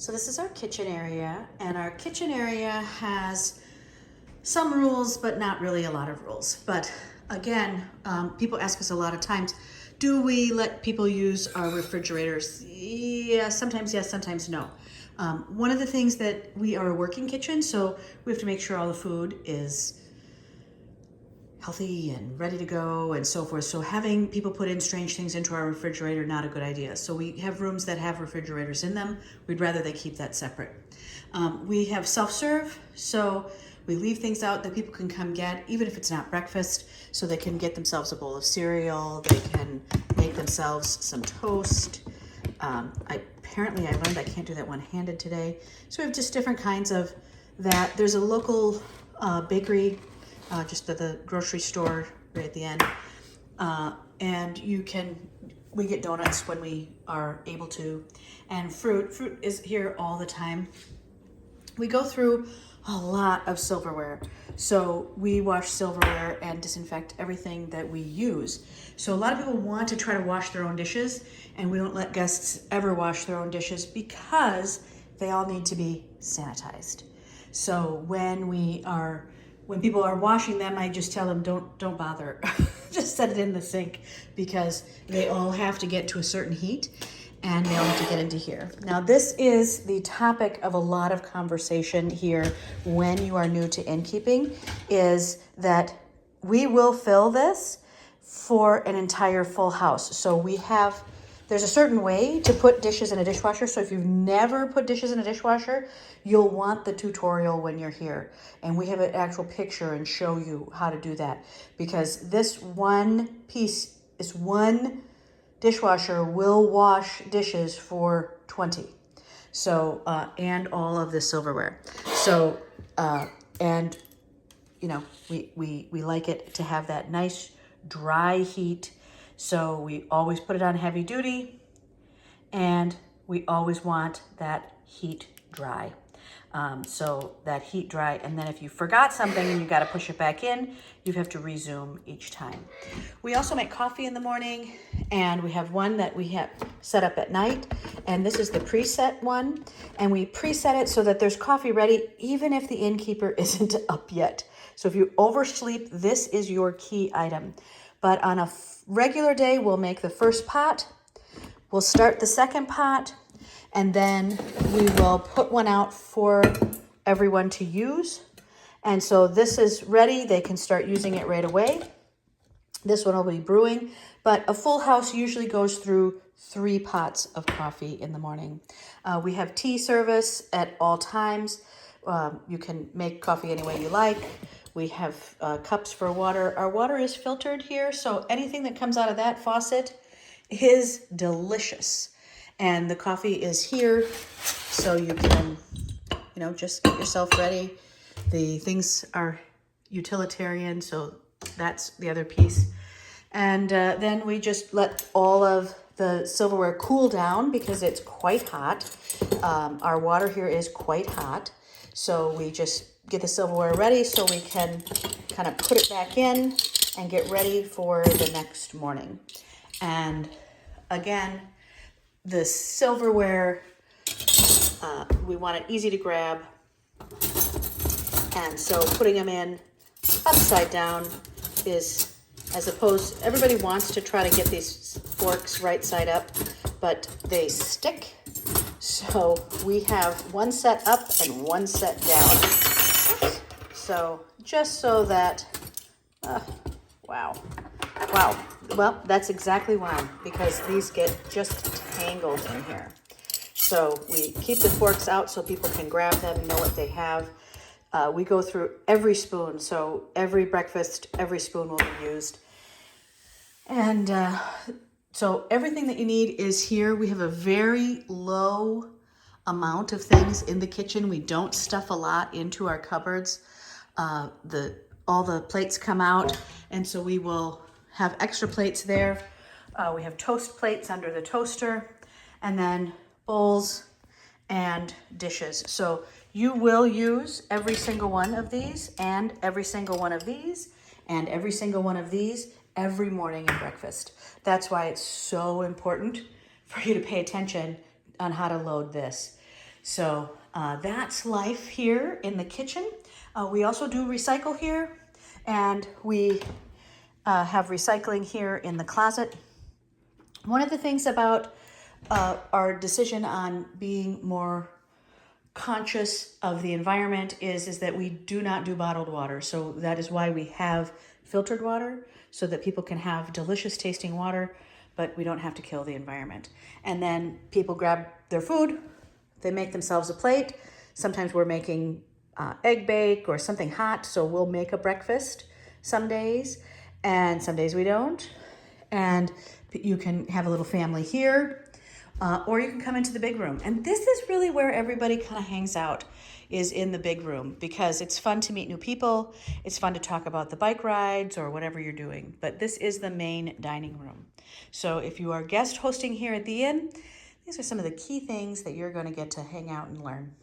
So this is our kitchen area, and our kitchen area has some rules, but not really a lot of rules. But again, people ask us a lot of times, do we let people use our refrigerators? Yeah, sometimes no. One of the things that we are a working kitchen, so we have to make sure all the food is healthy and ready to go and so forth. So having people put in strange things into our refrigerator, not a good idea. So we have rooms that have refrigerators in them. We'd rather they keep that separate. We have self-serve, so we leave things out that people can come get, even if it's not breakfast, so they can get themselves a bowl of cereal, they can make themselves some toast. Apparently I learned I can't do that one-handed today. So we have just different kinds of that. There's a local bakery just at the grocery store right at the end. And we get donuts when we are able to. And fruit is here all the time. We go through a lot of silverware. So we wash silverware and disinfect everything that we use. So a lot of people want to try to wash their own dishes, and we don't let guests ever wash their own dishes because they all need to be sanitized. So when people are washing them, I just tell them don't bother. Just set it in the sink, because they all have to get to a certain heat and they all have to get into here. Now this is the topic of a lot of conversation here when you are new to innkeeping, is that we will fill this for an entire full house. So there's a certain way to put dishes in a dishwasher. So if you've never put dishes in a dishwasher, you'll want the tutorial when you're here. And we have an actual picture and show you how to do that. Because this one dishwasher will wash dishes for 20. So, and all of the silverware. So, and we like it to have that nice dry heat. So we always put it on heavy duty, and we always want that heat dry. So that heat dry, and then if you forgot something and you got to push it back in, you have to resume each time. We also make coffee in the morning, and we have one that we have set up at night, and this is the preset one, and we preset it so that there's coffee ready even if the innkeeper isn't up yet. So if you oversleep, this is your key item. But on a regular day, we'll make the first pot, we'll start the second pot, and then we will put one out for everyone to use. And so this is ready. They can start using it right away. This one will be brewing, but a full house usually goes through 3 pots of coffee in the morning. We have tea service at all times. You can make coffee any way you like. We have cups for water. Our water is filtered here, so anything that comes out of that faucet is delicious. And the coffee is here, so you can, just get yourself ready. The things are utilitarian, so that's the other piece. And then we just let all of the silverware cool down because it's quite hot. Our water here is quite hot, so we just get the silverware ready so we can kind of put it back in and get ready for the next morning. And again, the silverware, we want it easy to grab. And so putting them in upside down is, everybody wants to try to get these forks right side up, but they stick. So we have one set up and one set down. So just so that, wow. Well, that's exactly why, because these get just tangled in here. So we keep the forks out so people can grab them, know what they have. We go through every spoon, so every breakfast, every spoon will be used. And so everything that you need is here. We have a very low amount of things in the kitchen. We don't stuff a lot into our cupboards. All the plates come out, and so we will have extra plates there. We have toast plates under the toaster, and then bowls and dishes. So you will use every single one of these, and every single one of these, and every single one of these every morning and breakfast. That's why it's so important for you to pay attention on how to load this. So that's life here in the kitchen. We also do recycle here, and we have recycling here in the closet. One of the things about our decision on being more conscious of the environment is that we do not do bottled water. So that is why we have filtered water, so that people can have delicious tasting water, but we don't have to kill the environment. And then people grab their food, they make themselves a plate. Sometimes we're making egg bake or something hot, so we'll make a breakfast some days, and some days we don't. And you can have a little family here, or you can come into the big room. And this is really where everybody kind of hangs out, is in the big room, because it's fun to meet new people. It's fun to talk about the bike rides or whatever you're doing. But this is the main dining room. So if you are guest hosting here at the inn, these are some of the key things that you're going to get to hang out and learn.